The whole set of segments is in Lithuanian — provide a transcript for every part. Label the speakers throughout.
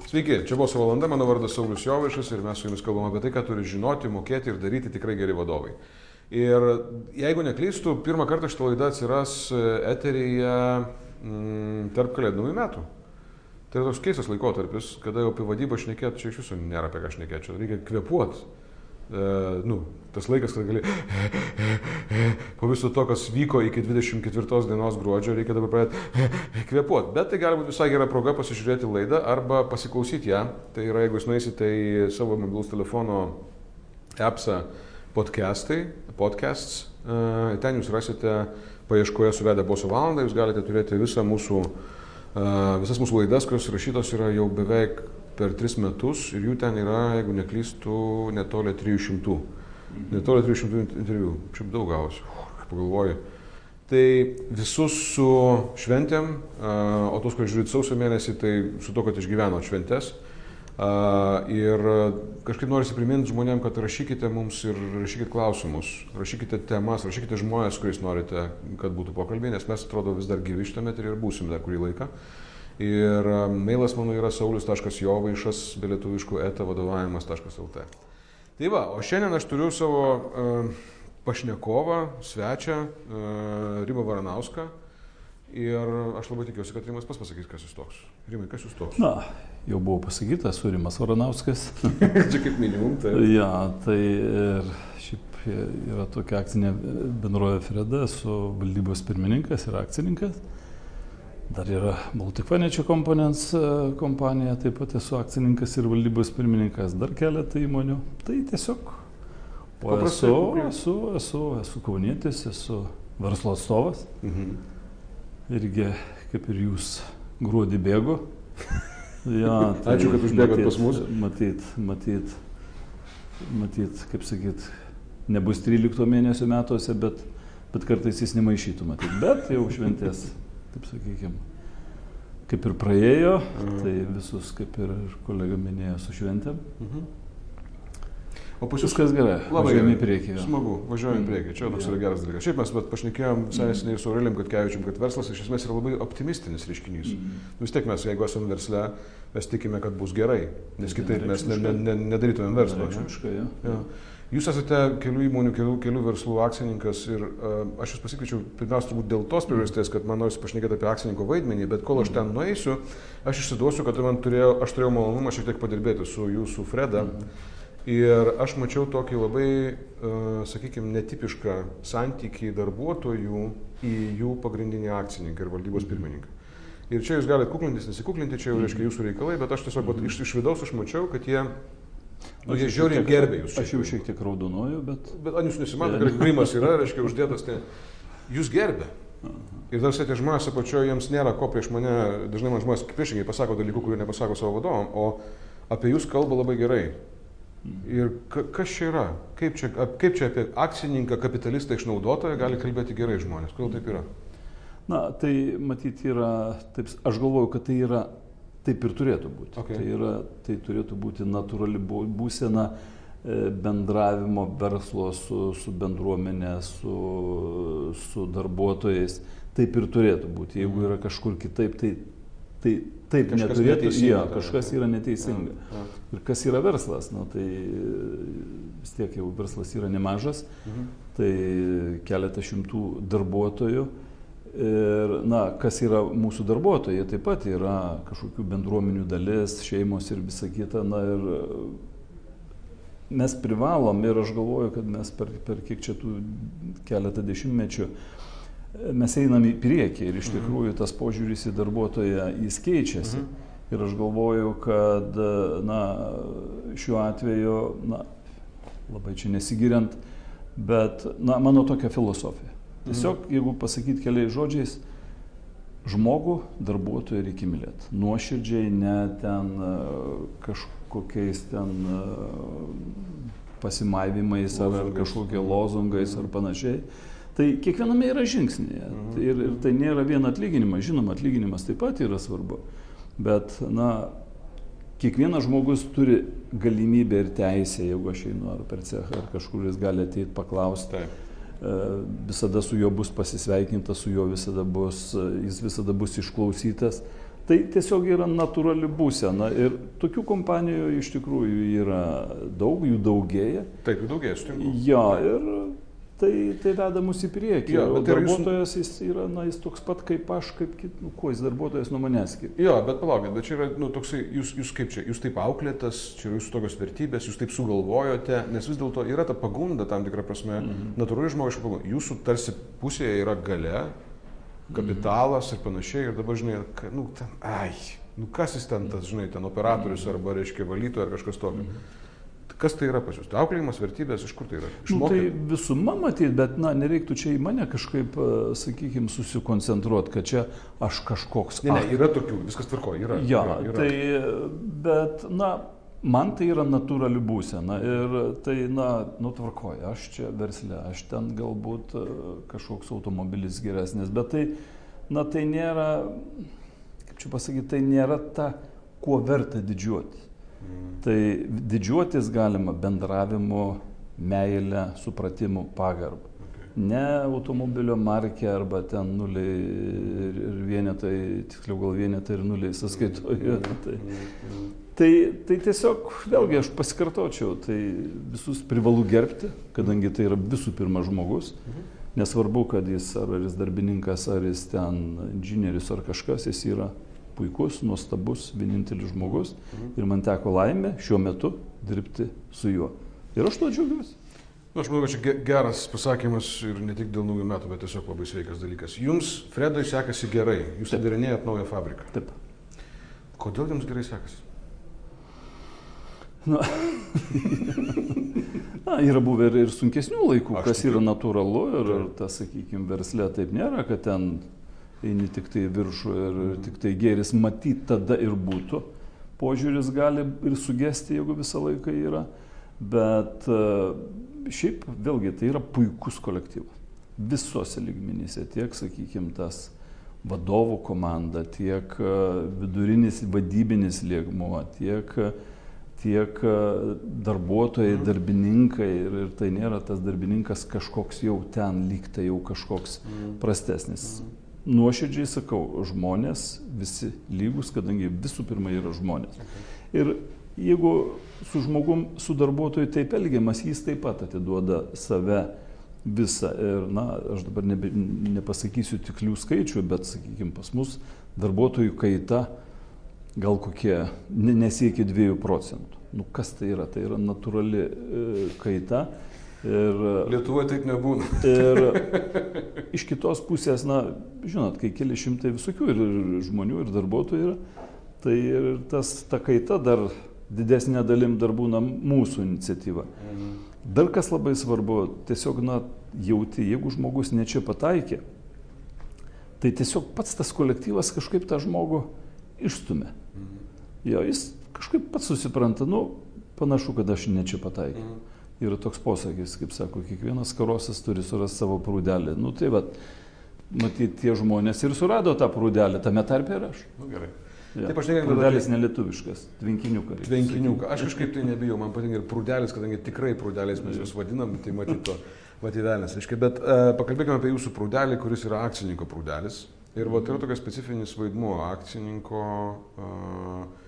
Speaker 1: Sveiki, čia buvo valanda, mano vardas Saulius Jovaišas ir mes su jumis kalbame apie tai, ką turi žinoti, mokėti ir daryti tikrai geri vadovai. Ir jeigu neklystu, pirmą kartą šitą laidą atsiras eteryje tarp kalėdų naujų metų. Tai yra toks keistas laikotarpis, kada jau apie vadybą šnekėti, čia iš viso nėra apie ką šnekėti, čia reikia kvėpuoti. Tas laikas, kad gali po viso to, kas vyko iki 24 dienos gruodžio, reikia dabar pradėti kvėpuoti. Bet tai gali būti visai gera proga pasižiūrėti laidą arba pasiklausyti ją. Tai yra, jeigu jūs nueisite į savo mobilaus telefono appsą podcasts, ten jūs rasite paieškoje suvedę Boso valandą, jūs galite turėti visas mūsų laidas, kurios rašytos yra jau beveik per 3 metus ir jų ten yra, jeigu neklystu, netoli 300. Netoli 300 interviu. Šiaip daug gavosi, pagalvoju. Tai visus su šventėm, o tos, kurie žiūrit sausio mėnesį, tai su to, kad išgyvenot šventės. Ir kažkaip norisi priminti žmonėm, kad rašykite mums ir rašykite klausimus, rašykite temas, rašykite žmonės, kuriais norite, kad būtų pokalbiai, nes mes atrodo vis dar gyvi šitame ir būsim dar kurį laiką. Ir mailas mano yra saulius.jovaišas be lietuviškų vadovavimas.lt. Tai va, o šiandien aš turiu savo pašnekovą, svečią, Rimą Varanauską. Ir aš labai tikiuosi, kad Rimas pasakys, kas jūs toks. Rimai, kas jūs toks?
Speaker 2: Na, jau buvo pasakyta, esu Rimas Varanauskas.
Speaker 1: Čia kaip minimum, tai.
Speaker 2: Ja, tai ir šiaip yra tokia akcinė bendrovė Freda, esu valdybos pirmininkas ir akcininkas. Dar yra Baltic Financial Components kompanija, taip pat esu akcininkas ir valdybos pirmininkas, dar keletą įmonių. Tai tiesiog esu kaunietis, esu verslo atstovas. Irgi, kaip ir jūs, gruodį bėgu. Ja, tai
Speaker 1: ačiū, kad užbėgot pas mus.
Speaker 2: Matyt, kaip sakyt, nebus 13 mėnesio metuose, bet kartais jis nemaišytų, matyt. Bet jau šventės, taip sakykime, kaip ir praėjo, tai visus, kaip ir kolega minėjo, su šventėm.
Speaker 1: O pas jūs
Speaker 2: kas gerai, važiuojame į priekį.
Speaker 1: Smagu, važiuojame į priekį, čia toks yra geras dalykas. Šiaip mes pašnekėjom visai neseniai su Aurelijum Katkevičium, kad verslas iš esmės yra labai optimistinis reiškinys. Vis tiek mes, jeigu esame versle, mes tikime, kad bus gerai, nes kitaip mes nedarytumėm verslo. Jūs esate kelių įmonių, kelių verslų akcininkas ir aš jūs pasikviečiau pirmiausia turbūt dėl tos priežasties, kad man norisi pašnekėti apie akcininko vaidmenį, bet kol aš ten nueisiu, aš išsiduosiu, kad aš turėjau malonumą šiek tiek padirbėti su jūsų Freda. Ir aš mačiau tokį labai, sakykime, netipišką santykį darbuotojų į jų pagrindinį akcininką ir valdybos pirmininką. Ir čia jūs galite kuklintis, nesikuklinti, čia jau reiškia jūsų reikalai, bet aš tiesiog iš vidaus aš mačiau, kad jie žiauriai gerbė jūs.
Speaker 2: Aš jau šiek tiek raudonuoju, bet...
Speaker 1: Bet jūs nesimato, kad primas yra, reiškia, uždėtas, tai jūs gerbė. Ir dar tie žmonės apačioje, jiems nėra ko prieš mane, dažnai man žmonės priešingai pasako dalykų, kurių nepasako savo vadovam, o apie jūs kalba labai gerai. Ir kas čia yra? Kaip čia apie akcininką, kapitalistą, išnaudotoją gali kalbėti gerai žmonės? Kodėl taip yra?
Speaker 2: Na, tai matyt yra, taip, aš galvoju, kad tai yra, taip ir turėtų būti. Okay. Tai turėtų būti natūrali būsena bendravimo verslo su bendruomenė, su darbuotojais. Taip ir turėtų būti. Jeigu yra kažkur kitaip, tai taip kažkas neturėtų, kažkas yra neteisinga. Ir kas yra verslas? Na, tai vis tiek jau verslas yra nemažas, tai keletą šimtų darbuotojų. Ir, na, kas yra mūsų darbuotojai? Jie taip pat yra kažkokių bendruomenių dalis, šeimos ir visa kita. Na, ir mes privalom, ir aš galvoju, kad mes per kiek čia tų keletą dešimtmečių mes einam į priekį ir iš tikrųjų tas požiūris į darbuotoją jis keičiasi. Ir aš galvoju, kad na, šiuo atveju, na, labai čia nesigiriant, bet na, mano tokia filosofija. Tiesiog, jeigu pasakyti keliais žodžiais, žmogų, darbuotoją reikia mylėti. Nuoširdžiai, ne ten kažkokiais ten pasimaivimais ar kažkokie lozungais ar panašiai. Tai kiekviename yra žingsnėje. Ir tai nėra vien atlyginimas. Žinoma, atlyginimas taip pat yra svarbu. Bet, na, kiekvienas žmogus turi galimybę ir teisę, jeigu aš einu ar per cechą, ar kažkur jis gali ateiti paklausti. Visada su juo bus pasisveikinta, jis visada bus išklausytas. Tai tiesiog yra natūrali būsena ir tokių kompanijų iš tikrųjų yra daug, jų daugėja.
Speaker 1: Taip, jų daugėja, sutinku.
Speaker 2: Jo, ir tai veda mus į priekį.
Speaker 1: Jo,
Speaker 2: o
Speaker 1: tai
Speaker 2: darbuotojas jis yra, jis toks pat kaip aš, kuo jis darbuotojas nuo manęs skiriasi.
Speaker 1: Jo, bet palaukit, bet čia yra, toksai, jūs kaip čia, jūs taip auklėtas, čia yra jūsų tokios vertybės, jūs taip sugalvojote, nes vis dėlto yra ta pagunda tam tikrą prasme, natūrali žmogiška pagunda. Jūsų tarsi pusėje yra galia, kapitalas ir panašiai, ir dabar, žinai, kas jis ten, tas, žinai, ten operatorius arba, reiškia, valytojas ar kažkas tokio. Kas tai yra pas jūs? Auklėjimas, vertybės, iš kur tai yra?
Speaker 2: Tai visuma matyti, bet, nereiktų čia į mane kažkaip, sakykime, susikoncentruoti, kad čia aš kažkoks.
Speaker 1: Ne, yra tokių, viskas tvarkoja, yra.
Speaker 2: Ja,
Speaker 1: yra.
Speaker 2: Tai, bet, man tai yra natūrali būsena ir tai, tvarkoja, aš čia versle, aš ten galbūt kažkoks automobilis geresnis, bet tai, tai nėra, kaip čia pasakyti, tai nėra ta, kuo verta didžiuotis. Tai didžiuotis galima bendravimu, meilę, supratimu, pagarba. Ne automobilio markė arba ten nuliai ir vienetai, tiksliau gal vienetai ir nuliai sąskaitoje. Tai tiesiog, vėlgi aš pasikartočiau, tai visus privalu gerbti, kadangi tai yra visų pirma žmogus. Nesvarbu, kad jis ar jis darbininkas, ar jis ten inžinierius ar kažkas, jis yra puikus, nuostabus, vienintelis žmogus ir man teko laimė šiuo metu dirbti su juo. Ir aš to džiaugiuosi.
Speaker 1: Aš manau, kad čia geras pasakymas ir ne tik dėl naujų metų, bet tiesiog labai sveikas dalykas. Jums, Fredai, sekasi gerai. Jūs atidarinėjat naują fabriką.
Speaker 2: Taip.
Speaker 1: Kodėl jums gerai sekasi?
Speaker 2: Yra buvę ir sunkesnių laikų, kas yra natūralu ir tas, sakykime, versle taip nėra, kad ten eini tik tai viršų ir tik tai gėris matyti tada ir būtų. Požiūris gali ir sugesti, jeigu visą laiką yra, bet šiaip vėlgi tai yra puikus kolektyvas. Visose lygmenyse, tiek, sakykime, tas vadovų komanda, tiek vidurinis vadybinis lygmuo, tiek darbuotojai, darbininkai ir tai nėra tas darbininkas kažkoks jau ten lygtai jau kažkoks prastesnis. Nuoširdžiai sakau, žmonės visi lygus, kadangi visų pirma yra žmonės. Ir jeigu su žmogum, su darbuotoju taip elgiamas, jis taip pat atiduoda save visą. Ir, aš dabar nepasakysiu tiklių skaičių, bet, sakykime, pas mus darbuotojų kaita gal kokie nesiekia 2%. Kas tai yra? Tai yra natūrali kaita. Ir,
Speaker 1: Lietuvoje taip nebūna.
Speaker 2: Ir iš kitos pusės, žinot, kai keli šimtai visokių ir žmonių, ir darbuotojų yra, tai ir ta kaita dar didesnė dalim dar būna mūsų iniciatyva. Dar kas labai svarbu, tiesiog, jauti, jeigu žmogus ne čia pataikė, tai tiesiog pats tas kolektyvas kažkaip tą žmogų išstumia. Jo, jis kažkaip pats susipranta, panašu, kad aš ne čia pataikiau. Yra toks posakis, kaip sako, kiekvienas karosas turi surasti savo prūdelį. Tai matyt, tie žmonės ir surado tą prūdelį, tame tarpe ir aš.
Speaker 1: Gerai.
Speaker 2: Ja. Taip, aš negalvoju. Prūdelis nelietuviškas, tvenkiniukas.
Speaker 1: Tvenkiniukas. Aš kažkaip tai nebijau, man patinka ir prūdelis, kadangi tikrai prūdeliais mes juos vadinam, tai matyt velnias. Bet pakalbėkime apie jūsų prūdelį, kuris yra akcininko prūdelis. Ir tai yra tokia specifinis vaidmuo akcininko.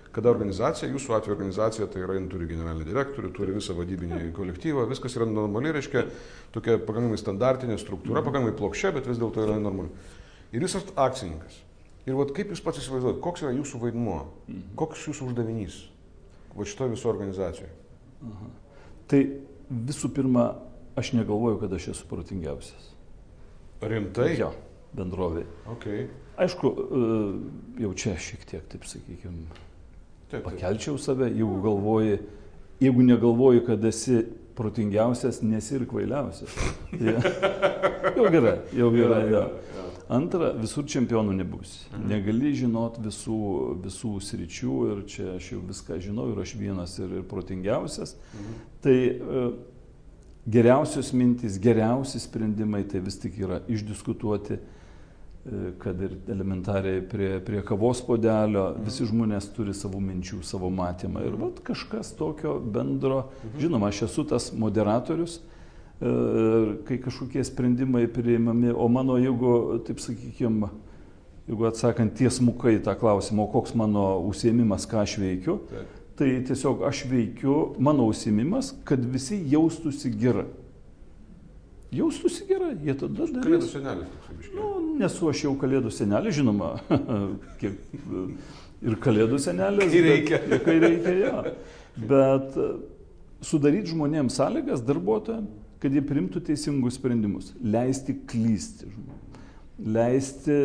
Speaker 1: Kada organizacija, jūsų atveju organizacija, tai yra, turi generalinį direktorių, turi visą vadybinį kolektyvą, viskas yra normaliai, reiškia, tokia pakankamai standartinė struktūra, pakankamai plokščia, bet vis dėlto yra normali. Ir jūs esate akcininkas. Ir kaip jūs pats įsivaizduojate, koks yra jūsų vaidmuo, koks jūsų uždavinys šitoje viso organizacijoje?
Speaker 2: Tai visų pirma, aš negalvoju, kad aš esu protingiausias.
Speaker 1: Rimtai?
Speaker 2: Jo, bendrovėje.
Speaker 1: Okay.
Speaker 2: Aišku, jau čia šiek tiek, taip sakykime, pakelčiau save, jeigu negalvoji, kad esi protingiausias, nesi ir kvailiausias. Jau gerai. Ja. Antra, visur čempionų nebūsi. Negali žinot visų sričių ir čia aš jau viską žinau ir aš vienas ir protingiausias. Tai geriausios mintys, geriausi sprendimai tai vis tik yra išdiskutuoti, kad ir elementariai prie kavos puodelio, visi žmonės turi savo minčių, savo matymą ir kažkas tokio bendro. Žinoma, aš esu tas moderatorius, kai kažkokie sprendimai priimami, o mano, jeigu, taip sakykime, jeigu atsakant tiesmukai tą klausimą, o koks mano užsiėmimas, ką aš veikiu, tai tiesiog aš veikiu, mano užsiėmimas, kad visi jaustųsi gerai. Jaustųsi gerai, jie tada darys.
Speaker 1: Kalėdų senelis toks biškiai.
Speaker 2: Nu, nesu aš jau kalėdų senelis, žinoma, ir kalėdų senelis. Kai reikia, ja. Bet sudaryti žmonėms sąlygas, darbuotojams, kad jie priimtų teisingus sprendimus, leisti klysti žmonėms, leisti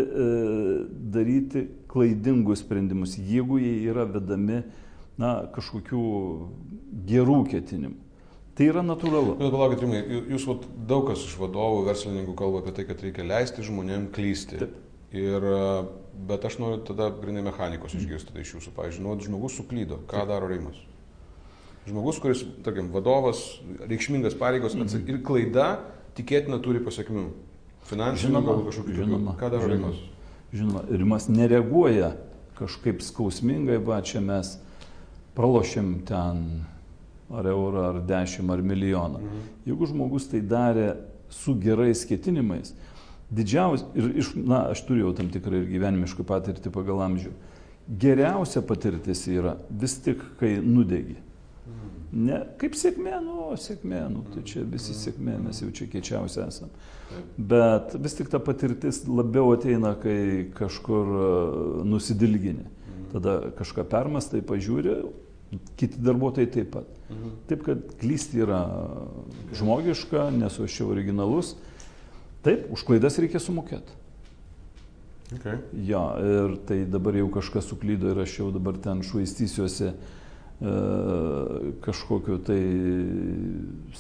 Speaker 2: daryti klaidingus sprendimus, jeigu jie yra vedami kažkokių gerų ketinimų. Tai yra natūralu.
Speaker 1: Palaukit, Rimai, jūs daug kas iš vadovų, verslininkų kalba apie tai, kad reikia leisti žmonėms klysti. Taip. Bet aš noriu tada grinai mechanikos išgirsti iš jūsų. Pavyzdžiui, žmogus suklydo, ką daro Rimas? Žmogus, kuris, tarkim, vadovas, reikšmingas pareigos ir klaida tikėtina turi pasiekmių. Finansinių galbūt kažkokių. Ką daro Rimas?
Speaker 2: Žinoma, Rimas nereaguoja kažkaip skausmingai, čia mes pralošėm ten ar eurą, ar 10, ar milijoną. Jeigu žmogus tai darė su gerais ketinimais, aš turėjau tam tikrą ir gyvenimišką patirtį pagal amžių, geriausia patirtis yra vis tik, kai nudegi. Ne, kaip sėkmė, tai čia visi sėkmė, mes jau čia kiečiausi esam. Bet vis tik ta patirtis labiau ateina, kai kažkur nusidilgini. Tada kažką permastai, pažiūri, kiti darbuotojai taip pat. Taip, kad klysti yra žmogiška, nesu aš čia originalus. Taip, už klaidas reikia sumokėti.
Speaker 1: Okay.
Speaker 2: Ja, ir tai dabar jau kažkas suklydo ir aš jau dabar ten švaistysiuosi kažkokiu tai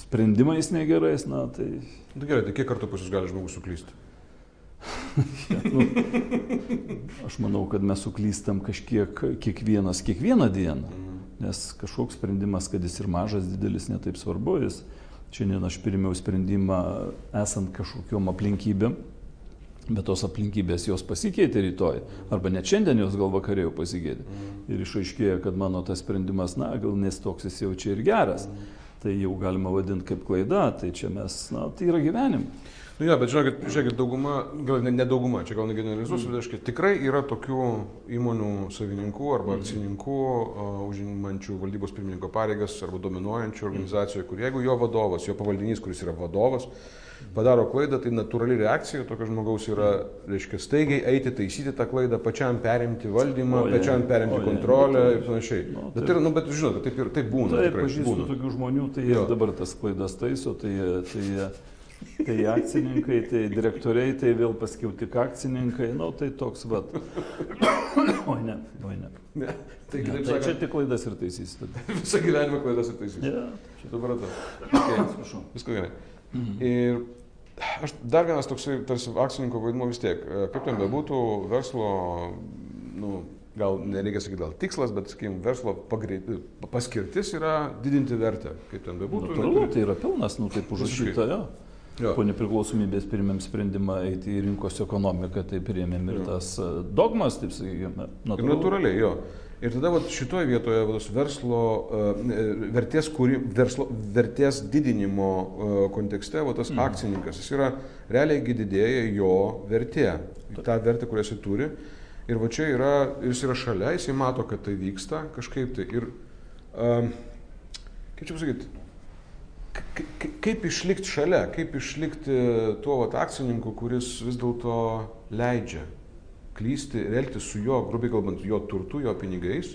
Speaker 2: sprendimais negerais, tai...
Speaker 1: Gerai, tai kiek kartų pas jūs gali žmogus suklysti?
Speaker 2: Aš manau, kad mes suklystam kiekvieną dieną, nes kažkoks sprendimas, kad jis ir mažas, didelis, netaip svarbu, šiandien aš pirmiau sprendimą esant kažkokiom aplinkybėm, bet tos aplinkybės jos pasikeitė rytoj, arba net šiandien jos gal vakarėjau pasikeitė. Ir išaiškėjo, kad mano tas sprendimas, gal nes toks jis jau čia ir geras. Tai jau galima vadinti kaip klaida, tai čia mes, tai yra gyvenimas.
Speaker 1: Bet žiūrėkit, dauguma, gal ne dauguma, čia gal negeneralizuosiu, bet tikrai yra tokių įmonių savininkų arba akcininkų, užimančių valdybos pirmininko pareigas arba dominuojančių organizacijoje, kur jeigu jo vadovas, jo pavaldinys, kuris yra vadovas, padaro klaidą, tai natūrali reakcija tokio žmogaus yra, reiškia, staigiai eiti, taisyti tą klaidą, pačiam perimti valdymą, pačiam perimti kontrolę ir panašiai. Bet žinote, taip būna.
Speaker 2: Taip, pažįstu tokių žmonių, tai jie dabar tas klaidas taiso, tai akcininkai, tai direktoriai, tai vėl paskiau tik akcininkai, tai toks vat. Oi ne.
Speaker 1: Tai
Speaker 2: čia tik klaidas ir taisys.
Speaker 1: Visą gyvenimą klaidas ir taisys. Supratau. Atsiprašau. Viską gerai. Ir aš dar vienas toksai tarsi akcininko vaidmuo vis tiek, kaip ten bebūtų, verslo, gal nereikia sakyti gal tikslas, bet, sakykime, verslo paskirtis yra didinti vertę, kaip ten bebūtų.
Speaker 2: Natūralu, tai yra pelnas, taip užrašyta, Po nepriklausomybės priėmėm sprendimą eiti į rinkos ekonomiką, tai priėmėm ir tas dogmas, taip sakykime.
Speaker 1: Natūraliai, jo. Ir tada šitoje vietoje verslo vertės didinimo kontekste tas akcininkas, jis yra realiai didėja jo vertė, tą vertę, kurią jis turi. Ir čia yra, jis yra šalia, jis mato, kad tai vyksta kažkaip tai. Ir kaip čia pasakyti, kaip išlikti šalia, kaip išlikti tuo akcininku, kuris vis dėlto leidžia klysti ir elgtis su jo, grubiai kalbant, jo turtu, jo pinigais,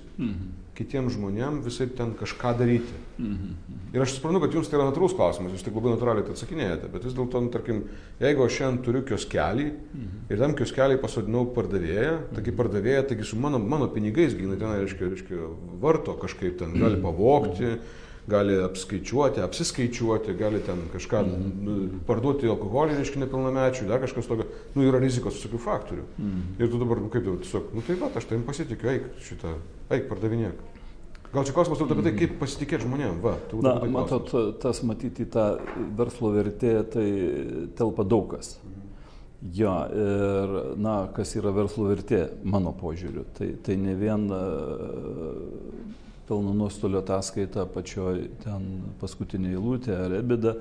Speaker 1: kitiems žmonėms visai ten kažką daryti. Ir aš suprantu, kad jums tai yra natūralus klausimas, jūs tik labai natūraliai tai atsakinėjate, bet vis dėlto, tarkim, jeigu aš šiandien turiu kioskelį ir tam kioskelį pasodinau pardavėją, taigi pardavėja, taigi su mano pinigais, jinai ten, reiškia, varto kažkaip ten, gali pavogti, gali apskaičiuoti, apsiskaičiuoti, gali ten kažką parduoti alkoholį, reiškia, nepilnamečių, dar kažkas tokio, yra rizikos visokių faktorių. Ir tu dabar, kaip jau tiesiog, tai aš tavim pasitikiu, eik pardavinėk. Gal čia klausimas apie tai, kaip pasitikėti žmonėm,
Speaker 2: matot, tas matyti tą verslo vertė, tai telpa daug kas. Ir, kas yra verslo vertė, mano požiūriu, tai ne vien pelno nuostolio ataskaita pačioj ten paskutinė eilutė ar EBITDA,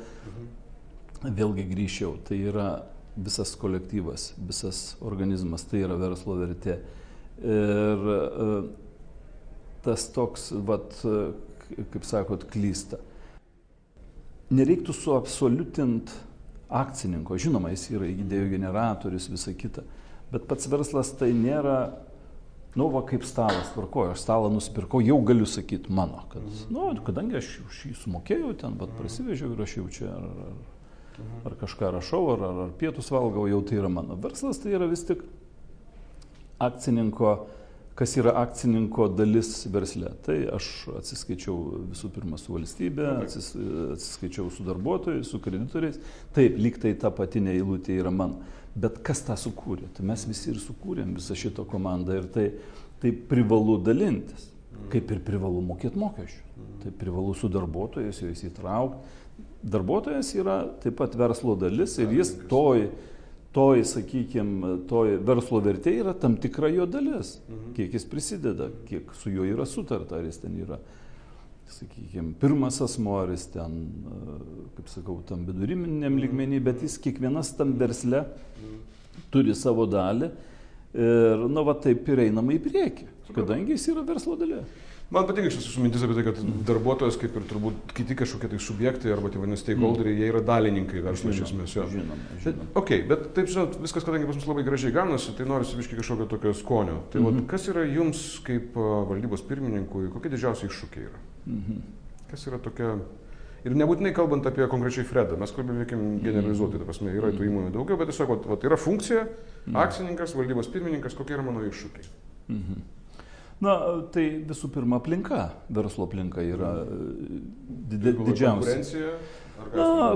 Speaker 2: vėlgi grįžčiau, tai yra visas kolektyvas, visas organizmas, tai yra verslo vertė. Ir tas toks, kaip sakot, klysta. Nereiktų suabsoliutinti akcininko. Žinoma, jis yra idėjų generatorius, visa kita. Bet pats verslas tai nėra, kaip stalas tvarkoju. Aš stalą nusipirkau, jau galiu sakyti mano. Kadangi aš už jį sumokėjau, ten prasivežiau ir aš jau čia ar kažką rašau, ar pietus valgau, jau tai yra mano. Verslas tai yra vis tik akcininko, kas yra akcininko dalis versle. Tai aš atsiskaičiau visų pirma su valstybė, atsiskaičiau su darbuotojais, su kreditoriais. Taip, lyg tai ta patinė eilutė yra mano. Bet kas tą sukūrė? Tai mes visi ir sukūrėm visą šitą komandą ir tai privalu dalintis. Kaip ir privalu mokėti mokesčių. Tai privalu su darbuotojais juos įtraukti. Darbuotojas yra taip pat verslo dalis ir jis toj verslo vertė yra tam tikra jo dalis. Kiek jis prisideda, kiek su juo yra sutarta, ar jis ten yra, sakykime, pirmas asmuo, ar jis ten, kaip sakau, tam viduriminiam lygmenį, bet jis kiekvienas tam versle turi savo dalį ir, taip ir einama į priekį, kadangi jis yra verslo dalis.
Speaker 1: Man patinka šis jūsų mintis apie tai, kad darbuotojas, kaip ir turbūt kiti kažkokie tai subjektai arba tai vadinasi stakeholderiai, jie yra dalininkai verslo iš esmės.
Speaker 2: Žinoma.
Speaker 1: Bet taip, žinot, viskas, kadangi pas mus labai gražiai gaunasi, tai norisi biškai kažkokio tokio skonio. Tai kas yra jums kaip valdybos pirmininkui, kokie didžiausi iššūkiai yra? Kas yra tokia... Ir nebūtinai kalbant apie konkrečiai Fredą, mes kalbame generalizuoti, ta prasme, yra tų įmonių daugiau, bet tiesiog, yra funkcija, akcininkas, valdybos pirmininkas, kokie yra mano iššūkiai?
Speaker 2: Tai visų pirma aplinka, verslo aplinka yra didžiausia.
Speaker 1: Konkurencija?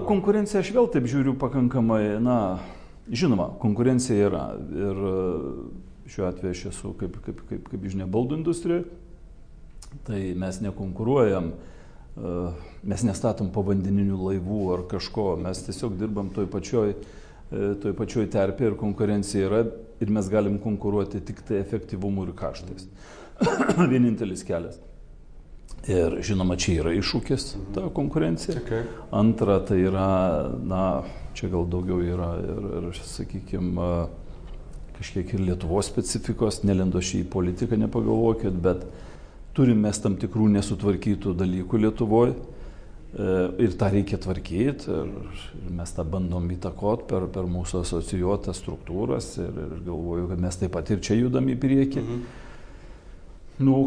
Speaker 2: Konkurencija aš vėl taip žiūriu pakankamai, žinoma, konkurencija yra ir šiuo atveju aš esu kaip žinia baldų industrijoje, tai mes nekonkuruojam, mes nestatom povandeninių laivų ar kažko, mes tiesiog dirbam toj pačioj terpėje ir konkurencija yra ir mes galim konkuruoti tik tai efektyvumu ir kaštais. Vienintelis kelias. Ir žinoma, čia yra iššūkis ta konkurencija. Antra, tai yra, čia gal daugiau yra ir sakykime, kažkiek ir Lietuvos specifikos, nelendo šį į politiką, nepagalvokit, bet turime mes tam tikrų nesutvarkytų dalykų Lietuvoje ir tą reikia tvarkyti ir mes tą bandom įtakoti per mūsų asocijuotas struktūras ir galvoju, kad mes taip pat ir čia judam į priekį.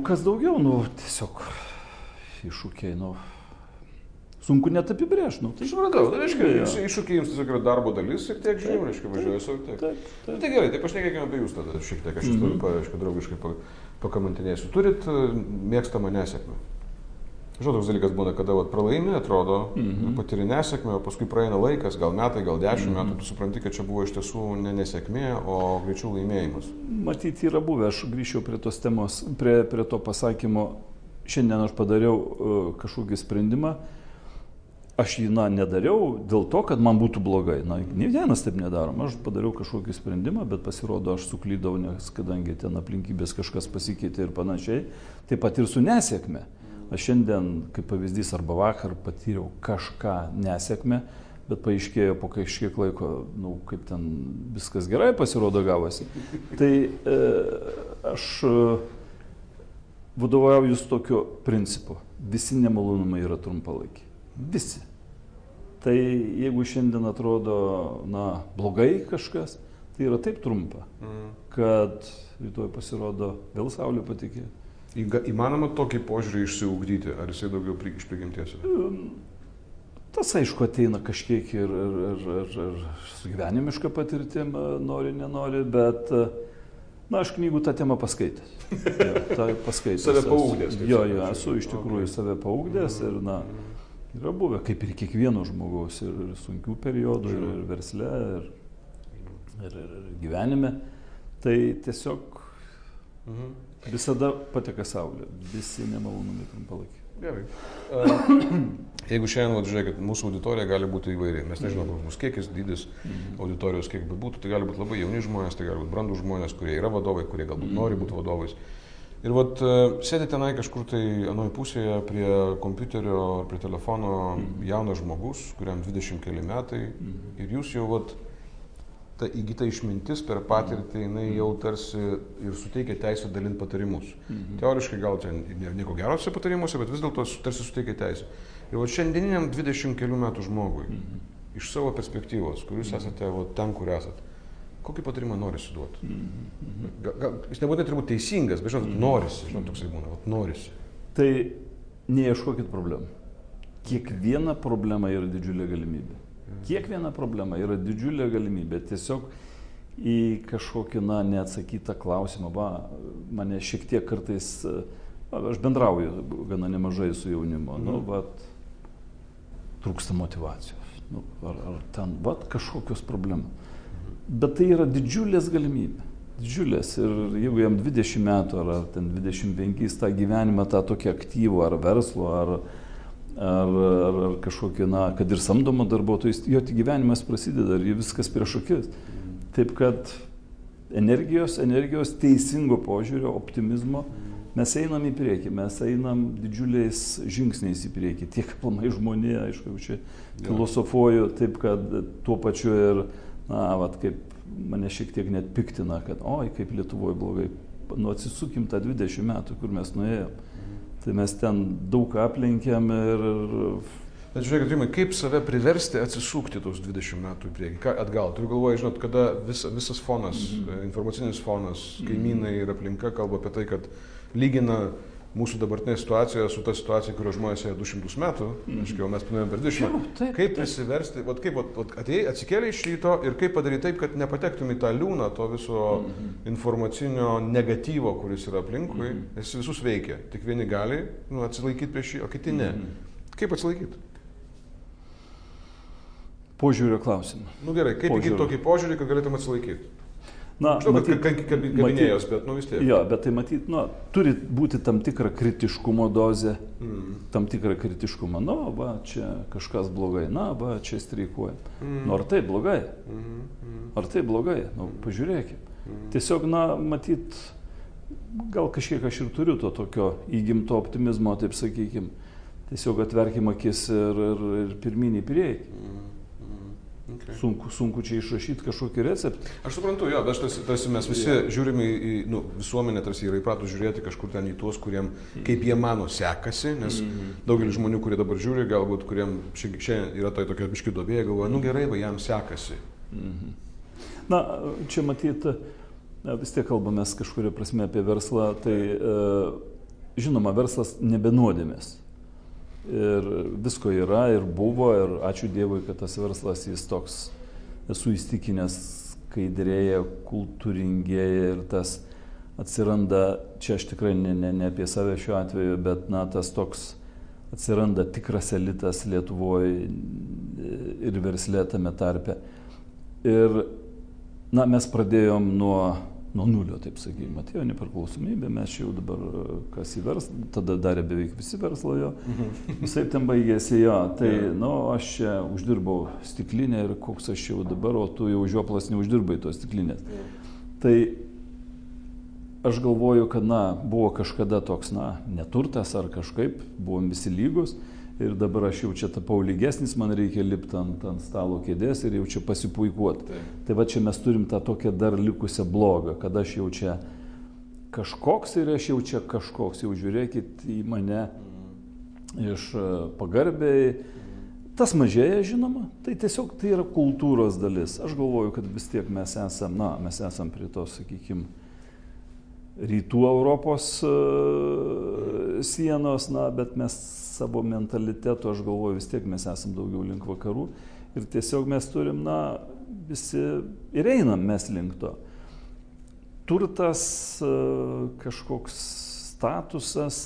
Speaker 2: Kas daugiau, tiesiog iššūkiai, sunku net apibrėžti.
Speaker 1: Tai supratau, iššūkiai jums tiesiog yra darbo dalis ir tiek žinių, važiuoju savo ir tiek. Tai gerai, tai pašnekėkime apie jūs tada šiek tiek, aš jūs turiu, draugiškai pakamantinėsiu. Turit mėgstamą nesėkmę? Žinot, toks dalykas būna, kada pralaimi, atrodo, patiri nesėkmę, o paskui praeina laikas, gal metai, gal 10 metų, tu supranti, kad čia buvo iš tiesų ne nesėkmė, o greičiau laimėjimas.
Speaker 2: Matyti yra buvę, aš grįžčiau prie tos temos, prie to pasakymo, šiandien aš padariau kažkokį sprendimą, aš jį nedariau dėl to, kad man būtų blogai. Ne vienas taip nedarom, aš padariau kažkokį sprendimą, bet pasirodo, aš suklydau, nes kadangi ten aplinkybės kažkas pasikeitė ir panašiai, taip pat ir su nesėkme. Aš šiandien, kaip pavyzdys, arba vakar patyriau kažką nesėkmę, bet paaiškėjo po kažkiek laiko, kaip ten viskas gerai pasirodo gavosi. Tai aš vadovaujuos tokiu principu. Visi nemalonumai yra trumpalaikiai. Visi. Tai jeigu šiandien atrodo, blogai kažkas, tai yra taip trumpa, kad rytoj pasirodo vėl saulė patikė.
Speaker 1: Įmanoma tokį požiūrį išsiugdyti, ar jisai daugiau iš prigimties?
Speaker 2: Tas aišku ateina kažkiek ir su gyvenimiška patirtim, nori, nenori, bet aš knygų tą temą paskaitęs.
Speaker 1: Save paugdęs.
Speaker 2: Jo, esu iš tikrųjų save paugdęs ir yra buvę kaip ir kiekvieno žmogaus ir sunkių periodų, ir versle, ir gyvenime. Tai tiesiog visada pateka saulė, visi nemalonumai trumpalaikiai.
Speaker 1: Gerai. Jeigu šiandien, žiūrėkit, mūsų auditorija gali būti įvairiai, mes nežinom, koks mūsų kiekis, dydis auditorijos kiek bebūtų, tai gali būti labai jauni žmonės, tai gali būti brandūs žmonės, kurie yra vadovai, kurie galbūt nori būti vadovais. Ir sėdi tenai kažkur tai anoje pusėje prie kompiuterio ar prie telefono jaunas žmogus, kuriam 20 keli metai ir jūs jau ta įgyta išmintis per patirtį, jinai jau tarsi ir suteikia teisę dalinti patarimus. Teoriškai gal čia nieko geriausia patarimuose, bet vis dėlto tarsi suteikia teisę. Ir va šiandieniniam 20 kelių metų žmogui, iš savo perspektyvos, kur jūs esate ten, kur esate, kokį patarimą norisi duoti? Jis nebūtinai turi būti teisingas, bet žinot, norisi, toksai būna, norisi.
Speaker 2: Tai neieškokit problemų. Kiekviena problema yra didžiulė galimybė. Kiekviena problema yra didžiulė galimybė. Tiesiog į kažkokį, neatsakytą klausimą, mane šiek tiek kartais, aš bendrauju gana nemažai su jaunimu, trūksta motyvacijos, ar ten, kažkokios problemos. Bet tai yra didžiulės galimybė. Didžiulės. Ir jeigu jam 20 metų, ar ten 25, tą gyvenimą, tą tokį aktyvų, ar verslo, ar kažkokį, kad ir samdomo darbuotojų, jo gyvenimas prasideda ir viskas prieš akis. Taip kad energijos, teisingo požiūrio, optimizmo, mes einam į priekį, mes einam didžiuliais žingsniais į priekį. Tiek aplamai žmonė, aišku, čia filosofuoju, taip kad tuo pačiu ir, kaip mane šiek tiek net piktina, kad kaip Lietuvoje blogai, atsisukim tą 20 metų, kur mes nuėjom. Tai mes ten daug aplenkėm ir...
Speaker 1: Bet žiūrėkit, Rimai, kaip save priversti atsisukti tos 20 metų į priekį? Ką atgal? Turiu galvoje, žinot, kada visas fonas, informacinis fonas, kaimynai ir aplinka kalba apie tai, kad lygina mūsų dabartinė situacija su ta situacija, kurio žmonės ėjo 200 metų, aiškiau, mes planuojam per 20 metų. Kaip prisiversti, atėjai, atsikėlė iš ryto ir kaip padaryti taip, kad nepatektum į tą liūną to viso informacinio negatyvo, kuris yra aplinkui, nes visus veikia. Tik vieni gali atsilaikyti prieš jį, o kiti ne. Kaip atsilaikyti?
Speaker 2: Požiūrio klausimą.
Speaker 1: Gerai, kaip įgyti tokį požiūrį, kad galėtum atsilaikyti? Žinau, kad kabinėjos, bet vis tiek.
Speaker 2: Jo, bet tai matyt, turi būti tam tikra kritiškumo dozė, tam tikrą kritiškumą. Čia kažkas blogai, čia streikuoja. Ar tai blogai? Ar tai blogai? Pažiūrėkime. Tiesiog, matyt, gal kažkiek aš ir turiu to tokio įgimto optimizmo, taip sakykim. Tiesiog atverkim akis ir pirminį priekį. Okay. Sunku čia išrašyti kažkokį receptą.
Speaker 1: Aš suprantu, jo, bet tarsi mes visi žiūrime į visuomenę, tarsi yra įpratus žiūrėti kažkur ten į tuos, kuriem, kaip jie mano, sekasi, nes daugelis žmonių, kurie dabar žiūri, galbūt, kuriem šiandien yra tai tokia biški duobė, galvoja, gerai, jam sekasi.
Speaker 2: Čia matyt, vis tiek kalbamės kažkuria prasme apie verslą, tai žinoma, verslas nebenuodėmės. Ir visko yra, ir buvo, ir ačiū Dievui, kad tas verslas jis toks, esu įstikinęs, skaidrėja, kultūringėja ir tas atsiranda, čia aš tikrai ne apie save šiuo atveju, bet tas toks atsiranda tikras elitas Lietuvoje ir versle tame tarpe. Ir mes pradėjom nuo nulio, taip sakykime, atėjo nepriklausomybė, mes čia jau dabar kas į verslą, tada darė beveik visi verslą jo, visaip ten baigėsi jo, tai aš čia uždirbau stiklinę ir koks aš jau dabar, o tu jau žioplas neuždirbai tos stiklinės. Tai aš galvoju, kad buvo kažkada toks, neturtas ar kažkaip, buvom visi lygus. Ir dabar aš jau čia tapau lygesnis, man reikia lipti ant stalo kėdės ir jau čia pasipuikuoti. Tai čia mes turim tą tokią dar likusią blogą, kad aš jau čia kažkoks ir aš jau čia kažkoks, jau žiūrėkit į mane iš pagarbiai. Tas mažėja, žinoma, tai tiesiog tai yra kultūros dalis. Aš galvoju, kad vis tiek mes esam prie to, sakykime, rytų Europos sienos, bet mes savo mentalitetu, aš galvoju, vis tiek mes esam daugiau link vakarų ir tiesiog mes turim, visi ir einam mes link to. Turtas, kažkoks statusas,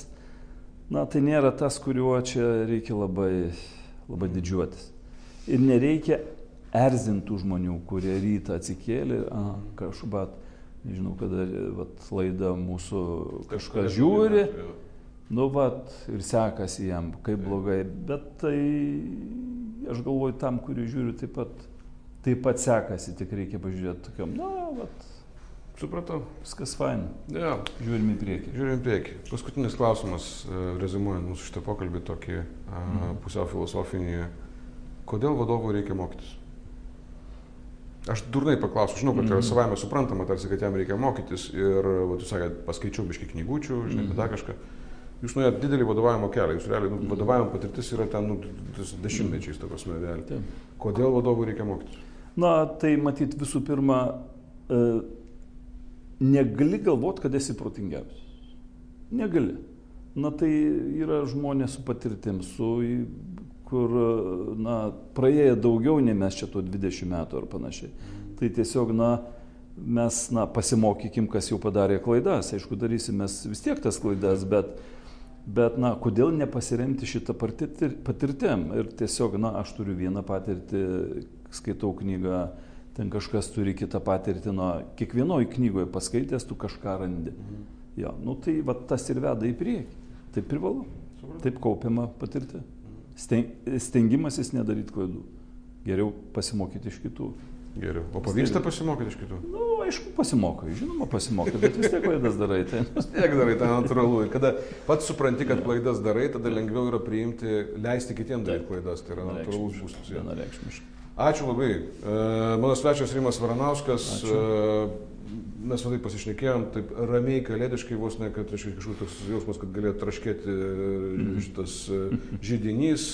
Speaker 2: tai nėra tas, kuriuo čia reikia labai, labai didžiuotis. Ir nereikia erzintų žmonių, kurie rytą atsikėlė, kažkaip, nežinau, kada laida mūsų kažkas žiūri, ir sekasi jam, kaip blogai, bet tai, aš galvoju, tam, kurį žiūriu, taip pat sekasi, tik reikia pažiūrėti tokiam,
Speaker 1: supratau.
Speaker 2: Viskas fain.
Speaker 1: Ja.
Speaker 2: Žiūrim į priekį.
Speaker 1: Paskutinis klausimas, reziumuojant mūsų šitą pokalbį, tokį pusiau filosofinį, kodėl vadovui reikia mokytis? Aš durnai paklausiu, žinau, kad yra savaime suprantama, tarsi, kad jam reikia mokytis ir, tu sakėt, paskaičiau biškį knygučių, žinai, apie tą kažką. Jūs nuėjot didelį vadovavimo kelią, jūs realiai, vadovavimo patirtis yra ten, dešimtmečiais, ta prasme, realiai. Kodėl vadovui reikia mokytis?
Speaker 2: Na, tai matyt visų pirma, negali galvot, kad esi protingiausias. Negali. Na, tai yra žmonės su patirtim, kur, na, praėję daugiau, nei mes čia to 20 metų ar panašiai. Tai tiesiog, na, mes, na, pasimokykim, kas jau padarė klaidas. Aišku, darysim mes vis tiek tas klaidas, bet, na, kodėl nepasiremti šitą patirtim? Ir tiesiog, na, aš turiu vieną patirtį, skaitau knygą, ten kažkas turi kitą patirtį, na, kiekvienoje knygoje paskaitęs tu kažką randi. Ja, nu, tai va, tas ir veda į priekį. Taip privalu. Taip kaupiama patirtį. Stengimasis nedaryti klaidų. Geriau pasimokyti iš kitų.
Speaker 1: Geriau. O pavyksta pasimokyti iš kitų?
Speaker 2: Nu, aišku, pasimokai. Žinoma, pasimokai, bet vis tiek klaidas darai. Tai
Speaker 1: tiek darai, tai natūralu. Ir kada pats supranti, kad klaidas darai, tada lengviau yra priimti, leisti kitiems daryti klaidas. Tai yra natūralus būstas.
Speaker 2: Vienareikšmiškai.
Speaker 1: Ačiū labai. Mano svečias Rimas Varanauskas. Mes va taip pasišnekėjom, taip ramiai, kalėdiškai vos ne, kad kažkoks toks jausmas, kad galėjo traškėti šitas židinys,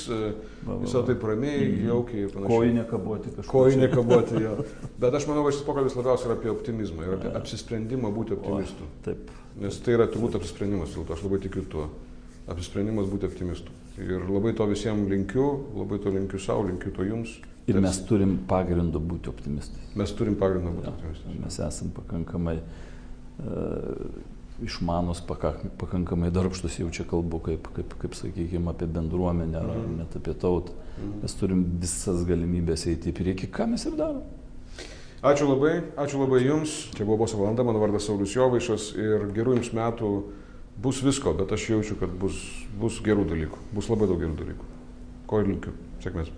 Speaker 1: visą taip ramiai, jaukiai ir panašiai.
Speaker 2: Kojinė kaboti kažkur.
Speaker 1: Kojinė kaboti, jo. Bet aš manau, kad šis pokalbis labiausiai yra apie optimizmą ir apie apsisprendimą būti optimistu.
Speaker 2: Taip.
Speaker 1: Nes tai yra turbūt apsisprendimas, aš labai tikiu tuo. Apsisprendimas būti optimistu. Ir labai to visiems linkiu, labai to linkiu savo, linkiu to jums.
Speaker 2: Ir mes turim pagrindą būti optimistais.
Speaker 1: Mes turim pagrindą būti optimistais.
Speaker 2: Mes esam pakankamai išmanus, pakankamai darbštus, jau čia kalbu, kaip sakykime, apie bendruomenę ar net apie tautą. Mes turim visas galimybės eiti į priekį, ką mes ir darom.
Speaker 1: Ačiū labai jums. Čia buvo Boso valanda, mano vardas Saulius Jovaišas ir gerų jums metų. Bus visko, bet aš jaučiu, kad bus gerų dalykų. Bus labai daug gerų dalykų. Ko ir linkiu. Sėkmės.